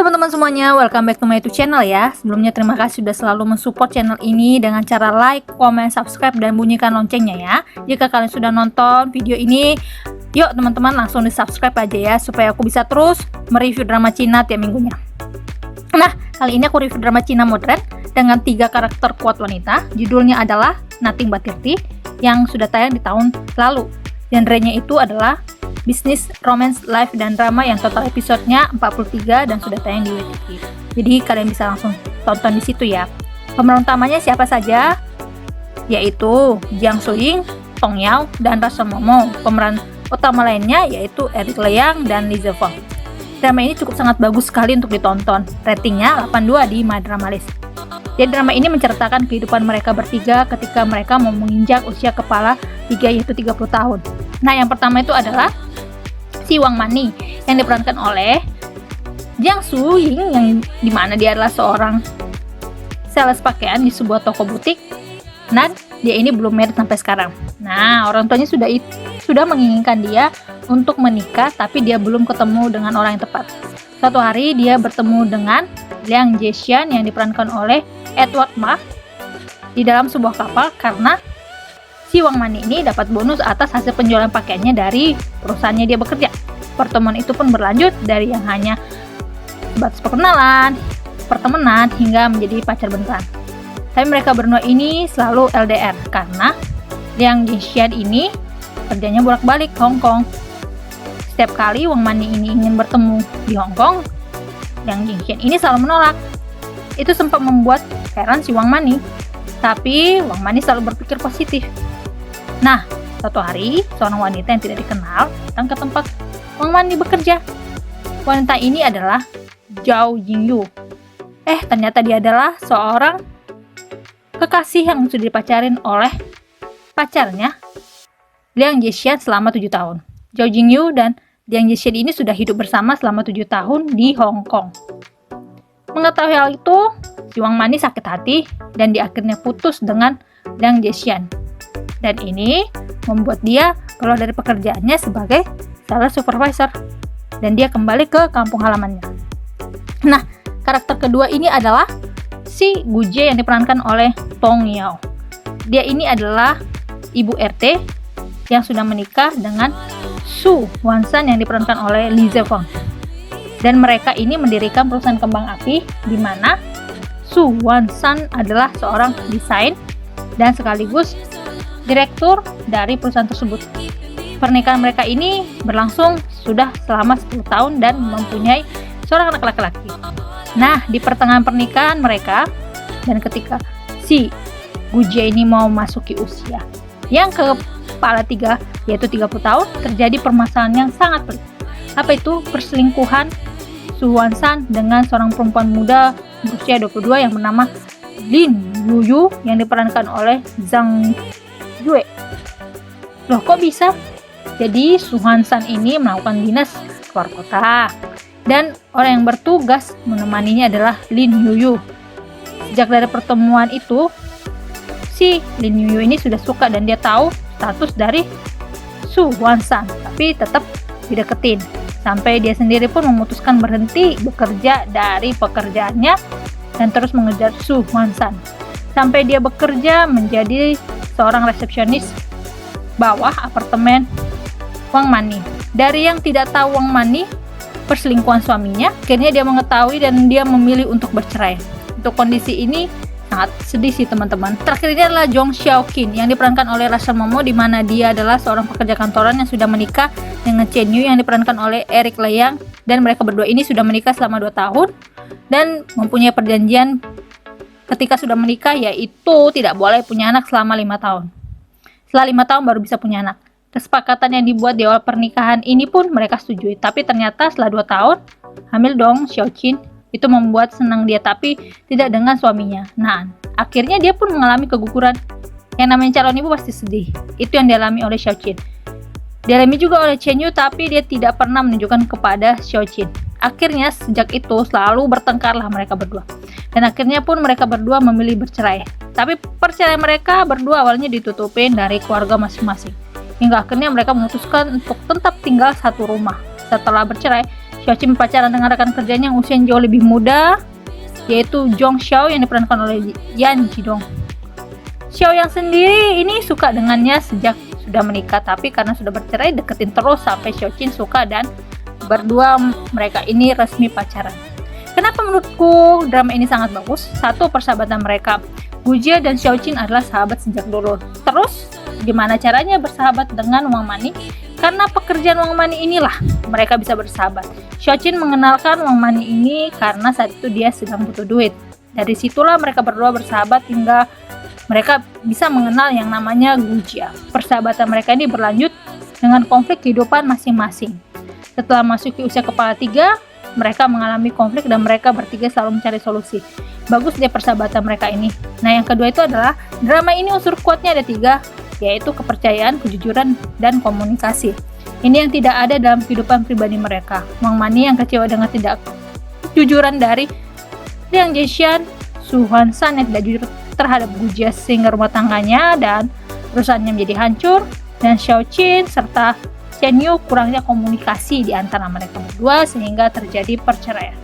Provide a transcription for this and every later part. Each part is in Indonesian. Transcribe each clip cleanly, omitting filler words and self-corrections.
teman-teman semuanya, welcome back to my YouTube channel ya. Sebelumnya terima kasih sudah selalu mensupport channel ini dengan cara like, comment, subscribe, dan bunyikan loncengnya ya. Jika kalian sudah nonton video ini, yuk teman-teman langsung di subscribe aja ya, supaya aku bisa terus mereview drama Cina tiap minggunya. Nah, kali ini aku review drama Cina modern dengan 3 karakter kuat wanita. Judulnya adalah Nothing But Thirty yang sudah tayang di tahun lalu. Genrenya itu adalah bisnis, romance, live, dan drama yang total episodenya 43 dan sudah tayang di WTV. Jadi kalian bisa langsung tonton di situ ya. Pemeran utamanya siapa saja? Yaitu Jiang Suying, Tong Yao, dan Russell Momo. Pemeran utama lainnya yaitu Eric Liang dan Lee Ze Fong. Drama ini cukup sangat bagus sekali untuk ditonton. Ratingnya 82 di My Drama List. Jadi drama ini menceritakan kehidupan mereka bertiga ketika mereka mau menginjak usia kepala 3 yaitu 30 tahun. Nah, yang pertama itu adalah si Wang Mani yang diperankan oleh Jiang Suying, yang dimana dia adalah seorang sales pakaian di sebuah toko butik. Nah, dia ini belum married sampai sekarang. Nah, orang tuanya sudah menginginkan dia untuk menikah, tapi dia belum ketemu dengan orang yang tepat. Suatu hari dia bertemu dengan Liang Zhexian yang diperankan oleh Edward Ma di dalam sebuah kapal karena si Wang Mani ini dapat bonus atas hasil penjualan pakaiannya dari perusahaannya dia bekerja. Pertemuan itu pun berlanjut dari yang hanya sebatas perkenalan, pertemanan, hingga menjadi pacar beneran. Tapi mereka berdua ini selalu LDR karena Liang Zhexian ini kerjanya bolak-balik ke Hong Kong. Setiap kali Wang Mani ini ingin bertemu di Hong Kong, Liang Zhexian ini selalu menolak. Itu sempat membuat heran si Wang Mani. Tapi Wang Mani selalu berpikir positif. Nah, suatu hari, seorang wanita yang tidak dikenal datang ke tempat Wang Mani bekerja. Wanita ini adalah Zhao Jingyu. Ternyata dia adalah seorang kekasih yang sudah dipacarin oleh pacarnya, Liang Zhexian, selama 7 tahun. Zhao Jingyu dan Liang Zhexian ini sudah hidup bersama selama 7 tahun di Hong Kong. Mengetahui hal itu, si Wang Mani sakit hati dan dia akhirnya putus dengan Liang Zhexian. Dan ini membuat dia keluar dari pekerjaannya sebagai sales supervisor. Dan dia kembali ke kampung halamannya. Nah, karakter kedua ini adalah si Gu Jie yang diperankan oleh Tong Yao. Dia ini adalah ibu RT yang sudah menikah dengan Su Wansan yang diperankan oleh Lee Ze Fong. Dan mereka ini mendirikan perusahaan kembang api di mana Su Wansan adalah seorang desain dan sekaligus direktur dari perusahaan tersebut. Pernikahan mereka ini berlangsung sudah selama 10 tahun dan mempunyai seorang anak laki-laki. Nah, di pertengahan pernikahan mereka dan ketika si Gu Jie ini mau masuki usia yang ke kepala 3 yaitu 30 tahun, terjadi permasalahan yang sangat pelik. Apa itu? Perselingkuhan Su Wansan dengan seorang perempuan muda berusia 22 yang bernama Lin Yuyu yang diperankan oleh Zhang Yue. Loh, kok bisa? Jadi Su Wansan ini melakukan dinas keluar kota dan orang yang bertugas menemaninya adalah Lin Yuyu. Sejak dari pertemuan itu, si Lin Yuyu ini sudah suka dan dia tahu status dari Su Wansan, tapi tetap dideketin. Sampai dia sendiri pun memutuskan berhenti bekerja dari pekerjaannya dan terus mengejar Su Wansan. Sampai dia bekerja menjadi seorang resepsionis bawah apartemen Wang Mani. Dari yang tidak tahu Wang Mani perselingkuhan suaminya, akhirnya dia mengetahui dan dia memilih untuk bercerai. Untuk kondisi ini sangat sedih sih teman-teman. Terakhir ini adalah Jong Xiaoqin yang diperankan oleh Russell Momo, di mana dia adalah seorang pekerja kantoran yang sudah menikah dengan Chen Yu yang diperankan oleh Eric Liang, dan mereka berdua ini sudah menikah selama 2 tahun dan mempunyai perjanjian ketika sudah menikah yaitu tidak boleh punya anak selama 5 tahun. Setelah 5 tahun baru bisa punya anak. Kesepakatan yang dibuat di awal pernikahan ini pun mereka setujui, tapi ternyata setelah 2 tahun hamil Dong Xiaoqin. Itu membuat senang dia, tapi tidak dengan suaminya. Nah, akhirnya dia pun mengalami keguguran. Yang namanya calon ibu pasti sedih. Itu yang dialami oleh Xiaoqin. Dialami juga oleh Chen Yu, tapi dia tidak pernah menunjukkan kepada Xiaoqin. Akhirnya sejak itu selalu bertengkarlah mereka berdua. Dan akhirnya pun mereka berdua memilih bercerai. Tapi perceraian mereka berdua awalnya ditutupin dari keluarga masing-masing. Hingga akhirnya mereka memutuskan untuk tetap tinggal satu rumah. Setelah bercerai, Xiaoqin pacaran dengan rekan kerjanya yang usia jauh lebih muda, yaitu Zhong Xiao yang diperankan oleh Yan Jidong. Xiao yang sendiri ini suka dengannya sejak sudah menikah, tapi karena sudah bercerai deketin terus sampai Xiaoqin suka dan berdua mereka ini resmi pacaran. Kenapa menurutku drama ini sangat bagus? Satu, persahabatan mereka. Gujia dan Xiaoqin adalah sahabat sejak dulu. Terus, gimana caranya bersahabat dengan Wang Mani? Karena pekerjaan Wang Mani inilah mereka bisa bersahabat. Xiaoqin mengenalkan Wang Mani ini karena saat itu dia sedang butuh duit. Dari situlah mereka berdua bersahabat hingga mereka bisa mengenal yang namanya Gujia. Persahabatan mereka ini berlanjut dengan konflik kehidupan masing-masing. Setelah masuk ke usia kepala 3, mereka mengalami konflik dan mereka bertiga selalu mencari solusi. Bagus deh persahabatan mereka ini. Nah, yang kedua itu adalah drama ini unsur kuatnya ada 3, yaitu kepercayaan, kejujuran, dan komunikasi. Ini yang tidak ada dalam kehidupan pribadi mereka. Wang Mani yang kecewa dengan tidak kejujuran dari Liang Zhexian, Su Huanshan yang tidak jujur terhadap Gujia sehingga rumah tangganya dan perusahaannya menjadi hancur, dan Xiaoqin serta Chen Yu kurangnya komunikasi di antara mereka berdua sehingga terjadi perceraian.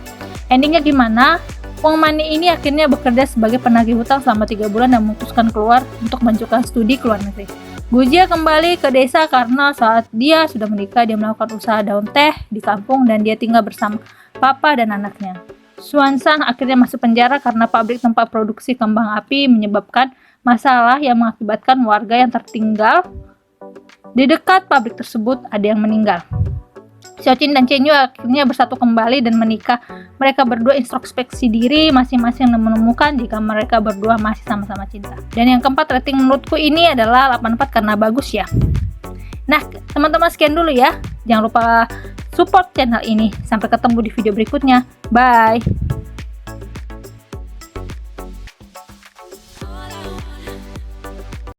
Endingnya gimana? Wang Mani ini akhirnya bekerja sebagai penagih hutang selama 3 bulan dan memutuskan keluar untuk melanjutkan studi ke luar negeri. Gujia kembali ke desa karena saat dia sudah menikah dia melakukan usaha daun teh di kampung dan dia tinggal bersama papa dan anaknya. Xuanshan akhirnya masuk penjara karena pabrik tempat produksi kembang api menyebabkan masalah yang mengakibatkan warga yang tertinggal di dekat pabrik tersebut ada yang meninggal. Xiaoqin dan Chen Yu akhirnya bersatu kembali dan menikah. Mereka berdua introspeksi diri masing-masing dan menemukan jika mereka berdua masih sama-sama cinta. Dan yang keempat, rating menurutku ini adalah 84 karena bagus ya. Nah, teman-teman sekian dulu ya. Jangan lupa support channel ini. Sampai ketemu di video berikutnya. Bye.